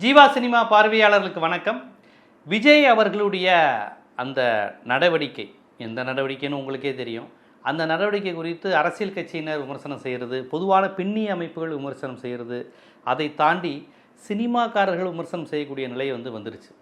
Jeeva cinema பார்வையாளர்களுக்கு வணக்கம். விஜய் அவர்களுடைய அந்த நடவடிக்கை எந்த நடவடிக்கைன்னு உங்களுக்கே தெரியும். அந்த நடவடிக்கை குறித்து அரசியல் கட்சியினர் விமர்சனம் செய்கிறது, பொதுவான பின்னி அமைப்புகள் விமர்சனம் செய்கிறது, அதை தாண்டி சினிமாக்காரர்கள் விமர்சனம் செய்யக்கூடிய நிலை வந்துருச்சு.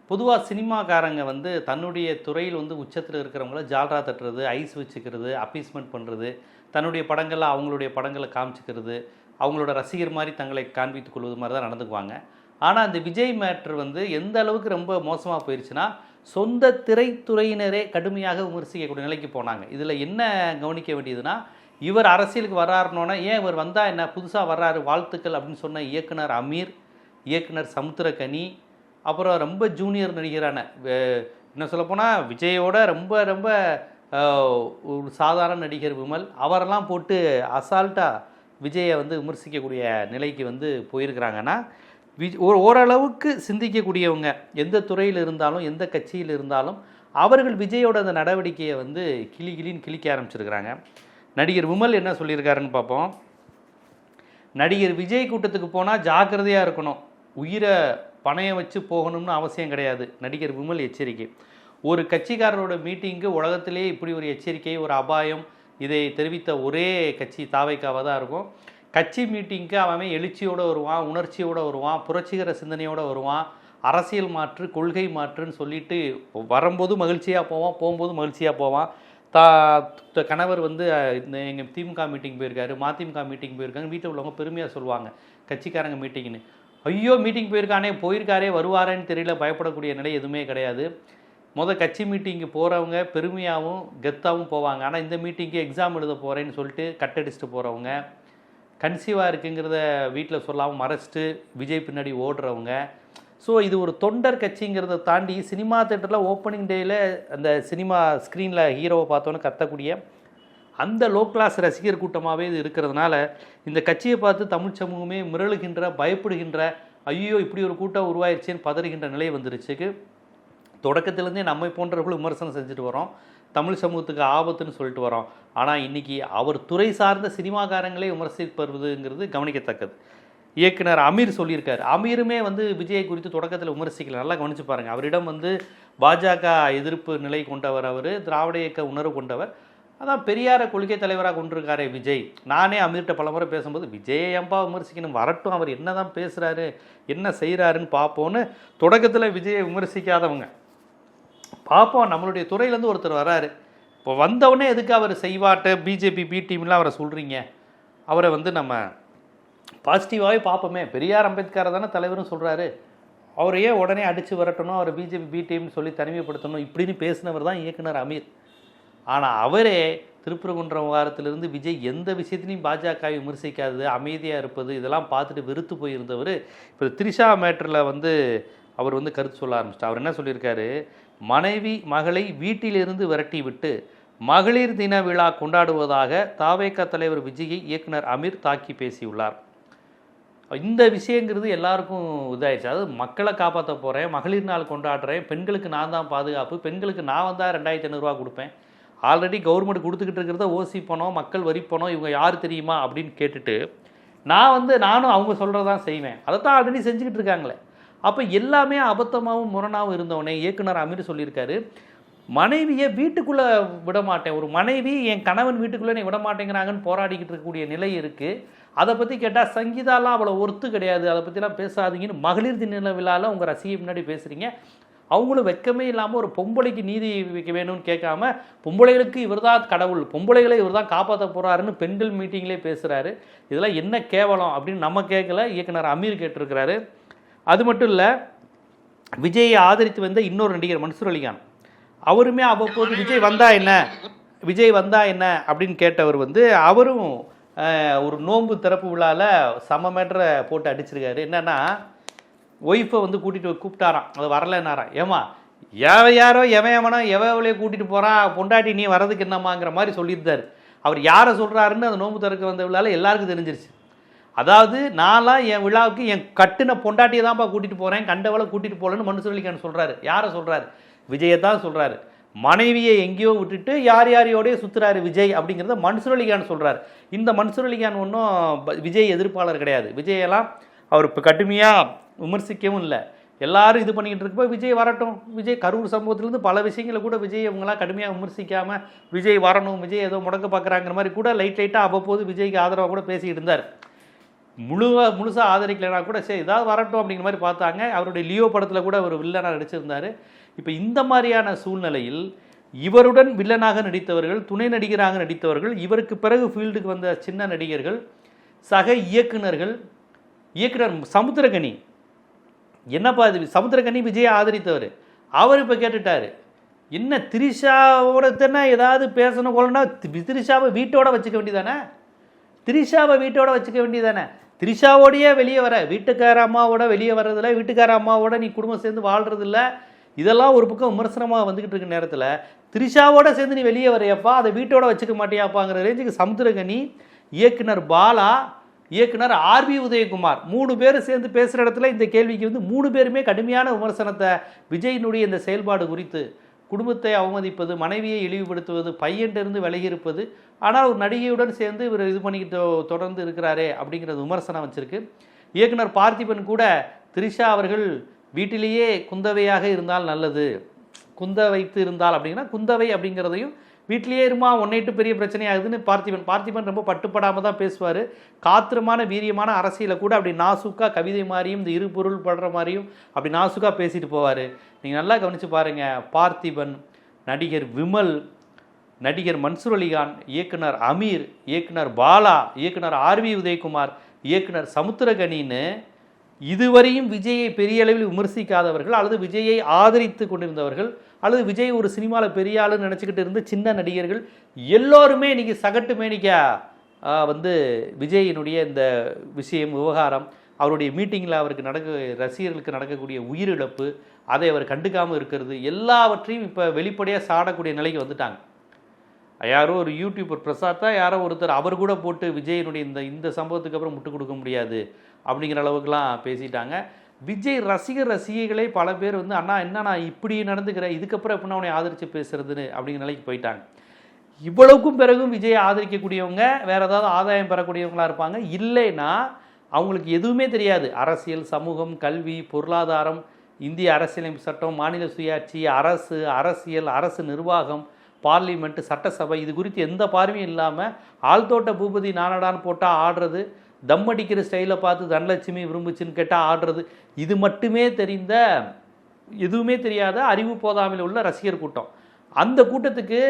பொதுவாக சினிமாக்காரங்க தன்னுடைய துறையில் உச்சத்தில் இருக்கிறவங்கள ஜால்ரா தட்டுறது, ஐஸ் வச்சுக்கிறது, அப்பீஸ்மெண்ட் பண்ணுறது, தன்னுடைய படங்களில் அவங்களுடைய படங்களை காமிச்சிக்கிறது, அவங்களோட ரசிகர் மாதிரி தங்களை காண்பித்துக் கொள்வது மாதிரி தான் நடந்துக்குவாங்க. ஆனால் அந்த விஜய் மேட்ரு எந்த அளவுக்கு ரொம்ப மோசமாக போயிடுச்சுன்னா, சொந்த திரைத்துறையினரே கடுமையாக விமர்சிக்கக்கூடிய நிலைக்கு போனாங்க. இதில் என்ன கவனிக்க வேண்டியதுன்னா, இவர் அரசியலுக்கு வர்றாருனோன்னா, ஏன் இவர் வந்தால் என்ன புதுசாக வர்றாரு வாழ்த்துக்கள் அப்படின்னு சொன்ன இயக்குனர் அமீர், இயக்குனர் சமுத்திரக்கனி, அப்புறம் ரொம்ப ஜூனியர் நடிகரான என்ன சொல்லப்போனால் விஜயோட ரொம்ப ரொம்ப ஒரு சாதாரண நடிகர் விமல், அவரெல்லாம் போட்டு அசால்ட்டாக விஜயை விமர்சிக்கக்கூடிய நிலைக்கு போயிருக்கிறாங்கன்னா, ஓரளவுக்கு சிந்திக்கக்கூடியவங்க எந்த துறையில் இருந்தாலும் எந்த கட்சியில் இருந்தாலும் அவர்கள் விஜயோட அந்த நடவடிக்கையை கிளின்னு கிளிக்க ஆரம்பிச்சிருக்கிறாங்க. நடிகர் விமல் என்ன சொல்லியிருக்காருன்னு பார்ப்போம். நடிகர் விஜய் கூட்டத்துக்கு போனால் ஜாக்கிரதையாக இருக்கணும், உயிரை பணையம் வச்சு போகணும்னு அவசியம் கிடையாது. நடிகர் விமல் எச்சரிக்கை. ஒரு கட்சிக்காரரோட மீட்டிங்கு உலகத்திலே இப்படி ஒரு எச்சரிக்கை, ஒரு அபாயம் இதை தெரிவித்த ஒரே கட்சி தாவைக்காவாக தான் இருக்கும். கட்சி மீட்டிங்க்கு அவன் எழுச்சியோடு வருவான், உணர்ச்சியோடு வருவான், புரட்சிகர சிந்தனையோடு வருவான், அரசியல் மாற்று கொள்கை மாற்றுன்னு சொல்லிட்டு வரும்போது மகிழ்ச்சியாக போவான், போகும்போது மகிழ்ச்சியாக போவான். கணவர் எங்கள் திமுக மீட்டிங் போயிருக்காரு, மதிமுக மீட்டிங் போயிருக்காங்க, வீட்டில் உள்ளவங்க பெருமையாக சொல்லுவாங்க கட்சிக்காரங்க மீட்டிங்னு. ஐயோ மீட்டிங் போயிருக்காரே வருவாரேன்னு தெரியல, பயப்படக்கூடிய நிலை எதுவுமே கிடையாது. கட்சி மீட்டிங்கு போகிறவங்க பெருமையாகவும் கெத்தாகவும் போவாங்க. ஆனால் இந்த மீட்டிங்கு எக்ஸாம் எழுத போகிறேன்னு சொல்லிட்டு கட்டடிச்சுட்டு போகிறவங்க, கன்சீவாக இருக்குங்கிறத வீட்டில் சொல்லாமல் மறைச்சிட்டு விஜய் பின்னாடி ஓடுறவங்க. ஸோ இது ஒரு தொண்டர் கட்சிங்கிறத தாண்டி சினிமா தேட்டரில் ஓப்பனிங் டேயில் அந்த சினிமா ஸ்க்ரீனில் ஹீரோவை பார்த்தோன்னு கத்தக்கூடிய அந்த லோ கிளாஸ் ரசிகர் கூட்டமாகவே இது இருக்கிறதுனால இந்த கட்சியை பார்த்து தமிழ் சமூகமே மிரளுகின்ற, பயப்படுகின்ற, ஐயோ இப்படி ஒரு கூட்டம் உருவாயிருச்சேன்னு பதறுகின்ற நிலை வந்துருச்சுக்கு. தொடக்கத்திலேருந்தே நம்மை போன்றவர்கள் விமர்சனம் செஞ்சுட்டு வரோம், தமிழ் சமூகத்துக்கு ஆபத்துன்னு சொல்லிட்டு வரோம். ஆனால் இன்றைக்கி அவர் துறை சார்ந்த சினிமாக்காரங்களே விமர்சிப்பதுங்கிறது கவனிக்கத்தக்கது. இயக்குனர் அமீர் சொல்லியிருக்காரு. அமீருமே விஜயை குறித்து தொடக்கத்தில் விமர்சிக்கல, நல்லா கவனித்து பாருங்கள். அவரிடம் பாஜக எதிர்ப்பு நிலை கொண்டவர், அவர் திராவிட இயக்க உணர்வு கொண்டவர், அதான் பெரியார கொள்கை தலைவராக கொண்டிருக்காரே விஜய். நானே அமீர்கிட்ட பலமுறை பேசும்போது விஜயை ஏன்பா விமர்சிக்கணும், வரட்டும், அவர் என்ன தான் பேசுகிறாரு என்ன செய்கிறாருன்னு பார்ப்போன்னு தொடக்கத்தில் விஜயை விமர்சிக்காதவங்க பார்ப்போம். நம்மளுடைய துறையிலேருந்து ஒருத்தர் வராரு, இப்போ வந்தவுடனே எதுக்கு அவர் செய்வாட்ட பிஜேபி பி டீம்லாம் அவரை சொல்கிறீங்க? அவரை நம்ம பாசிட்டிவாகவே பார்ப்போமே. பெரியார் அம்பேத்கர் தானே தலைவரும் சொல்கிறாரு, அவரையே உடனே அடித்து வரட்டணும், அவரை பிஜேபி பி டீம்னு சொல்லி தனிமைப்படுத்தணும் இப்படின்னு பேசினவர் தான் இயக்குனர் அமீர். ஆனால் அவரே திருப்பரங்குன்றம் விவகாரத்திலிருந்து விஜய் எந்த விஷயத்துலையும் பாஜகவை விமர்சிக்காதது, அமைதியாக இருப்பது, இதெல்லாம் பார்த்துட்டு வெறுத்து போயிருந்தவர் இப்போ திரிஷா மேட்டரில் அவர் கருத்து சொல்ல ஆரம்பிச்சிட்டார். அவர் என்ன சொல்லியிருக்காரு, மனைவி மகளை வீட்டிலிருந்து விரட்டி விட்டு மகளிர் தின விழா கொண்டாடுவதாக தாவேக தலைவர் விஜயை இயக்குனர் அமீர் தாக்கி பேசியுள்ளார். இந்த விஷயங்கிறது எல்லாருக்கும் இதாகிடுச்சு. அதாவது மக்களை காப்பாற்ற போகிறேன், மகளிர் நாள் கொண்டாடுறேன், பெண்களுக்கு நான் தான் பாதுகாப்பு, பெண்களுக்கு நான் வந்தால் 2500 கொடுப்பேன், ஆல்ரெடி கவர்மெண்ட் கொடுத்துக்கிட்டு இருக்கிறத ஓசி பணம், மக்கள் வரி பணம், இவங்க யார் தெரியுமா அப்படின்னு கேட்டுட்டு நானும் அவங்க சொல்கிறதான் செய்வேன், அதை தான் ஆல்ரெடி செஞ்சுக்கிட்டு இருக்காங்களே. அப்போ எல்லாமே அபத்தமாகவும் முரணாகவும் இருந்தவனே இயக்குனர் அமீர் சொல்லியிருக்காரு, மனைவியை வீட்டுக்குள்ளே விட மாட்டேன், ஒரு மனைவி என் கணவன் வீட்டுக்குள்ளே நீ விட மாட்டேங்கிறாங்கன்னு போராடிக்கிட்டு இருக்கக்கூடிய நிலை இருக்குது. அதை பற்றி கேட்டால் சங்கீதாலாம் அவ்வளோ ஒர்த்து கிடையாது, அதை பற்றிலாம் பேசாதீங்கன்னு மகளிர் தின விழாவில் உங்கள் ரசிகை முன்னாடி பேசுகிறீங்க. அவங்களும் வெக்கமே இல்லாமல் ஒரு பொம்பளைக்கு நீதி வைக்க வேணும்னு கேட்காம பொம்பளைகளுக்கு இவர் தான் கடவுள், பொம்பளைகளை இவர் தான் காப்பாற்ற போகிறாருன்னு பெண்கள் மீட்டிங்லேயே பேசுகிறாரு. இதெல்லாம் என்ன கேவலம் அப்படின்னு நம்ம கேட்கல, இயக்குனர் அமீர் கேட்டிருக்கிறாரு. அது மட்டும் இல்லை, விஜயை ஆதரித்து வந்த இன்னொரு நடிகர் மன்சூர் அலிகான், அவருமே அவ்வப்போது விஜய் வந்தா என்ன அப்படின்னு கேட்டவர் அவரும் ஒரு நோன்பு திறப்பு விழாவில் சம மேட்டரை போட்டு அடிச்சிருக்காரு. என்னன்னா, ஒய்ஃபை கூப்பிட்டாராம், அது வரலன்னாராம். ஏமா யாரோ எவனோ எவளையோ கூட்டிகிட்டு போகிறான், பொண்டாட்டி நீ வரதுக்கு என்னம்மாங்கிற மாதிரி சொல்லியிருந்தார். அவர் யாரை சொல்கிறாருன்னு அந்த நோன்பு திறக்க வந்த விழாவில் எல்லாருக்கும் தெரிஞ்சிருச்சு. அதாவது நான்லாம் என் விழாவுக்கு என் கட்டின பொண்டாட்டியை தான்ப்பா கூட்டிகிட்டு போகிறேன், கண்டவளை கூட்டிகிட்டு போகலன்னு மன்சூர் அலிகான் சொல்கிறாரு. யாரை சொல்கிறாரு? விஜயை தான் சொல்கிறாரு. மனைவியை எங்கேயோ விட்டுட்டு யாரையோடய சுற்றுறாரு விஜய் அப்படிங்கிறத மன்சூர் அலிகான் சொல்கிறார். இந்த மன்சூர் அலிகான் ஒன்றும் விஜய் எதிர்ப்பாளர் கிடையாது. விஜயெல்லாம் அவர் இப்போ கடுமையாக விமர்சிக்கவும் இல்லை. எல்லாரும் இது பண்ணிக்கிட்டு இருக்கப்போ விஜய் வரட்டும், விஜய் கரூர் சம்பவத்திலேருந்து பல விஷயங்களை கூட விஜய் இவங்களாம் கடுமையாக விமர்சிக்காமல் விஜய் வரணும், விஜய் ஏதோ முடக்க பார்க்குறாங்கிற மாதிரி கூட லைட்டாக அவ்வப்போது விஜய்க்கு ஆதரவாக கூட பேசிக்கிட்டு இருந்தார். முழுசாக ஆதரிக்கலைனா கூட சரி ஏதாவது வரட்டும் அப்படிங்கிற மாதிரி பார்த்தாங்க. அவருடைய லியோ படத்தில் கூட ஒரு வில்லனாக நடிச்சிருந்தார். இப்போ இந்த மாதிரியான சூழ்நிலையில் இவருடன் வில்லனாக நடித்தவர்கள், துணை நடிகராக நடித்தவர்கள், இவருக்கு பிறகு ஃபீல்டுக்கு வந்த சின்ன நடிகர்கள், சக இயக்குனர் சமுத்திரகனி, என்னப்பா இது சமுத்திரகனி விஜயை ஆதரித்தவர், அவர் இப்போ கேட்டுட்டார், என்ன திரிஷாவோட தானே ஏதாவது பேசணும் கொள்ளனா திரிஷாவை வீட்டோட வச்சுக்க வேண்டியதானே, திரிஷாவை வீட்டோட வச்சுக்க வேண்டியதானே, திரிஷாவோடையே வெளியே வர, வீட்டுக்கார அம்மாவோட வெளியே வர்றதில்ல, வீட்டுக்கார அம்மாவோட நீ குடும்பம் சேர்ந்து வாழ்கிறதில்ல, இதெல்லாம் ஒரு பக்கம் விமர்சனமாக வந்துக்கிட்டு இருக்க நேரத்தில் திரிஷாவோட சேர்ந்து நீ வெளியே வரையப்பா, அதை வீட்டோட வச்சுக்க மாட்டியாப்பாங்கிற ரேஞ்சுக்கு சமுத்திரகனி, இயக்குனர் பாலா, இயக்குனர் ஆர்வி உதயகுமார் 3 பேர் சேர்ந்து பேசுகிற இடத்துல இந்த கேள்விக்கு வந்து 3 பேருமே கடுமையான விமர்சனத்தை விஜயினுடைய இந்த செயல்பாடு குறித்து, குடும்பத்தை அவமதிப்பது, மனைவியை இழிவுபடுத்துவது, பையன்கிட்டருந்து விலகி இருப்பது, ஆனால் ஒரு நடிகையுடன் சேர்ந்து இவர் இது பண்ணிக்கிட்டு தொடர்ந்து இருக்கிறாரே அப்படிங்கிறது விமர்சனம் வச்சிருக்கு. இயக்குனர் பார்த்திபன் கூட திரிஷா அவர்கள் வீட்டிலேயே குந்தவையாக இருந்தால் நல்லது, குந்த வைத்து இருந்தால் அப்படின்னா குந்தவை அப்படிங்கிறதையும் வீட்டிலேயே இருமா ஒன்னைட்டு பெரிய பிரச்சனையாகுதுன்னு பார்த்திபன் ரொம்ப பட்டுப்படாமல் தான் பேசுவார். காத்திரமான வீரியமான அரசியலை கூட அப்படி நாசுக்கா கவிதை மாதிரியும் இந்த இரு பொருள் படுற மாதிரியும் அப்படி நாசுக்கா பேசிட்டு போவார். நீங்கள் நல்லா கவனித்து பாருங்கள். பார்த்திபன், நடிகர் விமல், நடிகர் மன்சூர் அலிகான், இயக்குனர் அமீர், இயக்குனர் பாலா, இயக்குனர் ஆர்வி உதயகுமார், இயக்குனர் சமுத்திரகனின்னு இதுவரையும் விஜயை பெரிய அளவில் விமர்சிக்காதவர்கள், அல்லது விஜயை ஆதரித்து கொண்டிருந்தவர்கள், அல்லது விஜய் ஒரு சினிமாவில் பெரிய ஆளுன்னு நினச்சிக்கிட்டு இருந்த சின்ன நடிகர்கள் எல்லோருமே இன்றைக்கி சகட்டு மேனிக்கா வந்து விஜயினுடைய இந்த விஷயம் விவகாரம், அவருடைய மீட்டிங்கில் அவருக்கு ரசிகர்களுக்கு நடக்கக்கூடிய உயிரிழப்பு, அதை அவர் கண்டுக்காமல் இருக்கிறது, எல்லாவற்றையும் இப்போ வெளிப்படையாக சாடக்கூடிய நிலைக்கு வந்துட்டாங்க. யாரோ ஒரு யூடியூபர் பிரசாத்தா யாரோ ஒருத்தர் அவர் கூட போட்டு விஜயினுடைய இந்த சம்பவத்துக்கு அப்புறம் முட்டு கொடுக்க முடியாது அப்படிங்கிற அளவுக்குலாம் பேசிட்டாங்க. விஜய் ரசிகைகளே பல பேர் வந்து அண்ணா என்ன நான் இப்படி நடந்துக்கிறேன், இதுக்கப்புறம் எப்படின்னா அவனை ஆதரித்து பேசுறதுன்னு அப்படிங்கிற நிலைக்கு போயிட்டாங்க. இவ்வளவுக்கும் பிறகும் விஜயை ஆதரிக்கக்கூடியவங்க வேறு ஏதாவது ஆதாயம் பெறக்கூடியவங்களாக இருப்பாங்க. இல்லைன்னா அவங்களுக்கு எதுவுமே தெரியாது. அரசியல், சமூகம், கல்வி, பொருளாதாரம், இந்திய அரசியலமைப்பு சட்டம், மாநில சுயாட்சி, அரசியல், அரசு நிர்வாகம், பார்லிமெண்ட்டு, சட்டசபை, இது குறித்து எந்த பார்வையும் இல்லாமல் ஆழ்தோட்ட பூபதி நானடான்னு போட்டால் ஆடுறது, தம் அடிக்கிற ஸ்டைலை பார்த்து தனலட்சுமி விரும்புச்சுன்னு கேட்டால் ஆடுறது, இது மட்டுமே தெரிந்த எதுவுமே தெரியாத அறிவு போதாமையில் உள்ள ரசிகர் கூட்டம். அந்த கூட்டத்துக்கு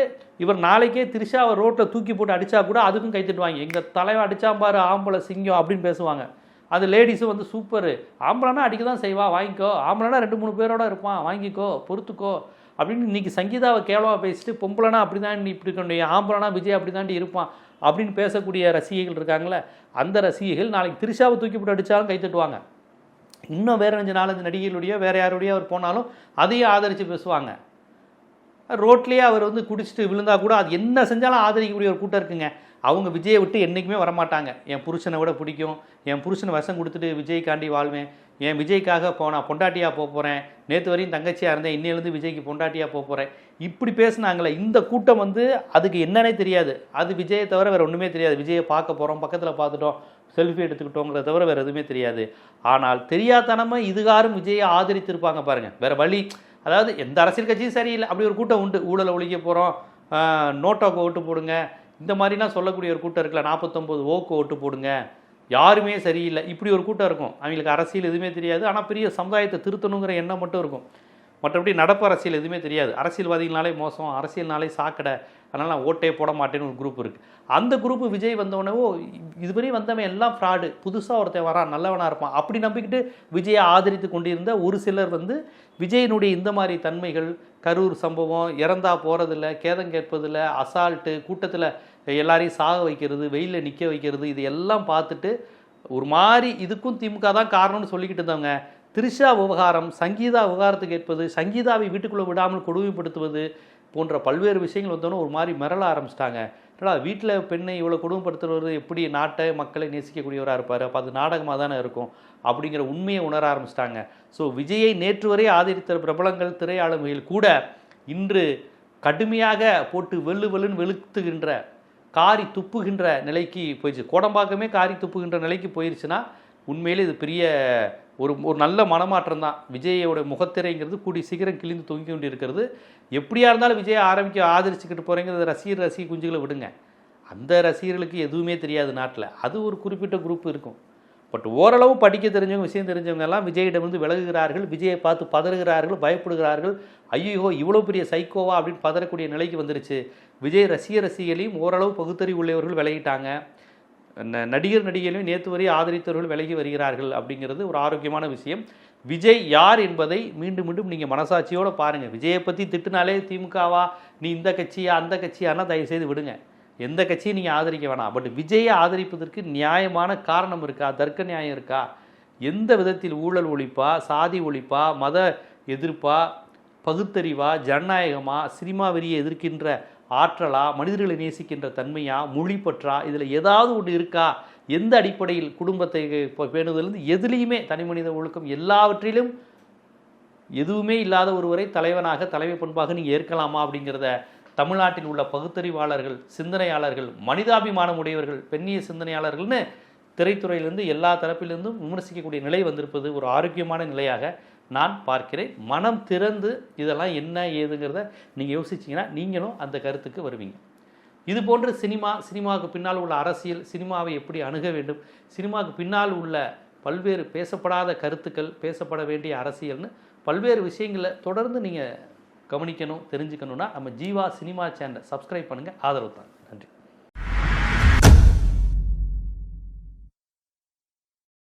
இவர் நாளைக்கே திரிஷாவை ரோட்டில் தூக்கி போட்டு அடித்தா கூட அதுக்கும் கைத்தட்டுவாங்க. எங்கள் தலைவன் அடித்தாம்பாரு ஆம்பளை சிங்கம் அப்படின்னு பேசுவாங்க. அது லேடிஸும் வந்து சூப்பரு, ஆம்பளைனா அடிக்க தான் செய்வா வாங்கிக்கோ, ஆம்பளைனா 2-3 பேரோட இருப்பான் வாங்கிக்கோ பொறுத்துக்கோ அப்படின்னு இன்றைக்கி சங்கீதாவை கேவலமாக பேசிட்டு, பொம்பளைனா அப்படி தான் நீ இப்படி கொண்டு, ஆம்பளைனா விஜய் அப்படி தாண்டி இருப்பான் அப்படின்னு பேசக்கூடிய ரசிகைகள் இருக்காங்களே, அந்த ரசிகைகள் நாளைக்கு திரிஷாவை தூக்கி போட்டு அடித்தாலும் கைத்தட்டுவாங்க. இன்னும் வேறு 4-5 நடிகைகளுடைய வேறு யாருடைய அவர் போனாலும் அதையும் ஆதரித்து பேசுவாங்க. ரோட்லேயே அவர் வந்து குடிச்சிட்டு விழுந்தா கூட அது என்ன செஞ்சாலும் ஆதரிக்கக்கூடிய ஒரு கூட்டம் இருக்குங்க. அவங்க விஜயை விட்டு என்றைக்குமே வரமாட்டாங்க. என் புருஷனை விட பிடிக்கும், என் புருஷனை விஷம் கொடுத்துட்டு விஜய்க்காண்டி வாழ்வேன், என் விஜய்க்காக நான் பொண்டாட்டியாக போகிறேன், நேற்று வரையும் தங்கச்சியாக இருந்தேன், இன்னிலேருந்து விஜய்க்கு பொண்டாட்டியாக போகிறேன், இப்படி பேசுனாங்களே இந்த கூட்டம் வந்து அதுக்கு என்னன்னே தெரியாது. அது விஜயை தவிர வேறு ஒன்றுமே தெரியாது. விஜயை பார்க்க போகிறோம், பக்கத்தில் பார்த்துட்டோம், செல்ஃபி எடுத்துக்கிட்டோங்கிறத தவிர வேறு எதுவுமே தெரியாது. ஆனால் தெரியாதனமாக இதுகாரும் விஜயை ஆதரித்திருப்பாங்க பாருங்கள். வேறு வழி, அதாவது எந்த அரசியல் கட்சியும் சரியில்லை, அப்படி ஒரு கூட்டம் உண்டு. ஊழலை ஒழிக்க போகிறோம், நோட்டோக்கு ஓட்டு போடுங்க, இந்த மாதிரிலாம் சொல்லக்கூடிய ஒரு கூட்டம் இருக்குல்ல, 49 ஓக்கு ஓட்டு போடுங்க, யாருமே சரியில்லை, இப்படி ஒரு கூட்டம் இருக்கும். அவங்களுக்கு அரசியல் எதுவுமே தெரியாது, ஆனால் பெரிய சமுதாயத்தை திருத்தணுங்கிற எண்ணம் மட்டும் இருக்கும். மற்றபடி நடப்பு அரசியல் எதுவுமே தெரியாது. அரசியல்வாதிகளாலே மோசம், அரசியல்னாலே சாக்கடை, அதனால் நான் ஓட்டே போட மாட்டேன்னு ஒரு குரூப் இருக்குது. அந்த குரூப்பு விஜய் வந்தவனவோ இதுவரையும் வந்தவன் எல்லாம் ஃப்ராடு, புதுசாக ஒருத்தன் வரான் நல்லவனாக இருப்பான் அப்படி நம்பிக்கிட்டு விஜயை ஆதரித்து கொண்டிருந்த ஒரு சிலர் வந்து விஜயினுடைய இந்த மாதிரி தன்மைகள், கரூர் சம்பவம், இறந்தா போகிறதில்ல, கேதம் கேட்பதில்ல, அசால்ட்டு, கூட்டத்தில் எல்லாரையும் சாக வைக்கிறது, வெயிலில் நிற்க வைக்கிறது, இது எல்லாம் பார்த்துட்டு ஒரு மாதிரி இதுக்கும் திமுக தான் காரணம்னு சொல்லிக்கிட்டு இருந்தவங்க திரிஷா விவகாரம், சங்கீதா விவகாரத்துக்கு கேட்பது, சங்கீதாவை வீட்டுக்குள்ளே விடாமல் கொடுமைப்படுத்துவது போன்ற பல்வேறு விஷயங்கள் வந்தோன்னே ஒரு மாதிரி மிரள ஆரம்பிச்சிட்டாங்க. ஏன்னா வீட்டில் பெண்ணை இவ்வளோ கொடுமைப்படுத்துறது எப்படி நாட்டை மக்களை நேசிக்கக்கூடியவராக இருப்பார், அப்போ அது நாடகமாக தானே இருக்கும் அப்படிங்கிற உண்மையை உணர ஆரம்பிச்சிட்டாங்க. ஸோ விஜயை நேற்று வரை ஆதரித்த பிரபலங்கள், திரையாளுமைகள் கூட இன்று கடுமையாக போட்டு வெள்ளுன்னு வெளுத்துகின்ற, காரி துப்புகின்ற நிலைக்கு போயிடுச்சு. கோடம்பாக்கமே காரி துப்புகின்ற நிலைக்கு போயிடுச்சுன்னா உண்மையிலே இது பெரிய ஒரு ஒரு நல்ல மனமாற்றம் தான். விஜயோட முகத்திரைங்கிறது கூடி சீக்கிரம் கிழிந்து தொங்கி கொண்டு இருக்கிறது. எப்படியா இருந்தாலும் விஜயை ஆதரிச்சுக்கிட்டு போகிறேங்கிறது ரசிகை குஞ்சுகளை விடுங்க. அந்த ரசிகர்களுக்கு எதுவுமே தெரியாது நாட்டில். அது ஒரு குறிப்பிட்ட குரூப் இருக்கும். பட் ஓரளவு படிக்க தெரிஞ்சவங்க, விஷயம் தெரிஞ்சவங்க எல்லாம் விஜயிடமிருந்து விலகுகிறார்கள், விஜயை பார்த்து பதறுகிறார்கள், பயப்படுகிறார்கள். ஐயோ இவ்வளோ பெரிய சைக்கோவா அப்படின்னு பதறக்கூடிய நிலைக்கு வந்துருச்சு. விஜய் ரசிகர்களையும் ஓரளவு பகுத்தறிவு உள்ளவர்கள் விலகிட்டாங்க. நடிகர்களையும் நேற்று வரை ஆதரித்தவர்கள் விலகி வருகிறார்கள் அப்படிங்கிறது ஒரு ஆரோக்கியமான விஷயம். விஜய் யார் என்பதை மீண்டும் மீண்டும் நீங்கள் மனசாட்சியோடு பாருங்கள். விஜயை பற்றி திட்டுனாலே திமுகவா, நீ இந்த கட்சியா அந்த கட்சியானா தயவுசெய்து விடுங்க. எந்த கட்சியும் நீங்கள் ஆதரிக்க வேணாம். பட் விஜயை ஆதரிப்பதற்கு நியாயமான காரணம் இருக்கா, தர்க்க நியாயம் இருக்கா? எந்த விதத்தில் ஊழல் ஒழிப்பா, சாதி ஒழிப்பா, மத எதிர்ப்பா, பகுத்தறிவா, ஜனநாயகமா, சினிமா வெறியை எதிர்க்கின்ற ஆற்றலா, மனிதர்களை நேசிக்கின்ற தன்மையா, மொழிப்பற்றா, இதில் ஏதாவது ஒன்று இருக்கா? எந்த அடிப்படையில் குடும்பத்தை பேணுவதிலிருந்து எதுலேயுமே தனி மனித ஒழுக்கம் எல்லாவற்றிலும் எதுவுமே இல்லாத ஒருவரை தலைவனாக தலைமை பண்பாக நீங்கள் ஏற்கலாமா அப்படிங்கிறத தமிழ்நாட்டில் உள்ள பகுத்தறிவாளர்கள், சிந்தனையாளர்கள், மனிதாபிமானம் உடையவர்கள், பெண்ணிய சிந்தனையாளர்கள்னு திரைத்துறையிலிருந்து எல்லா தரப்பிலிருந்தும் விமர்சிக்கக்கூடிய நிலை வந்திருப்பது ஒரு ஆரோக்கியமான நிலையாக நான் பார்க்கிறேன். மனம் திறந்து இதெல்லாம் என்ன ஏதுங்கிறத நீங்கள் யோசிச்சிங்கன்னா நீங்களும் அந்த கருத்துக்கு வருவீங்க. இது போன்ற சினிமாவுக்கு பின்னால் உள்ள அரசியல், சினிமாவை எப்படி அணுக வேண்டும், சினிமாவுக்கு பின்னால் உள்ள பல்வேறு பேசப்படாத கருத்துக்கள், பேசப்பட வேண்டிய அரசியல்னு பல்வேறு விஷயங்களை தொடர்ந்து நீங்கள் கவனிக்கணும், தெரிஞ்சுக்கணுன்னா நம்ம ஜீவா சினிமா சேனலை சப்ஸ்கிரைப் பண்ணுங்கள், ஆதரவு தாங்க.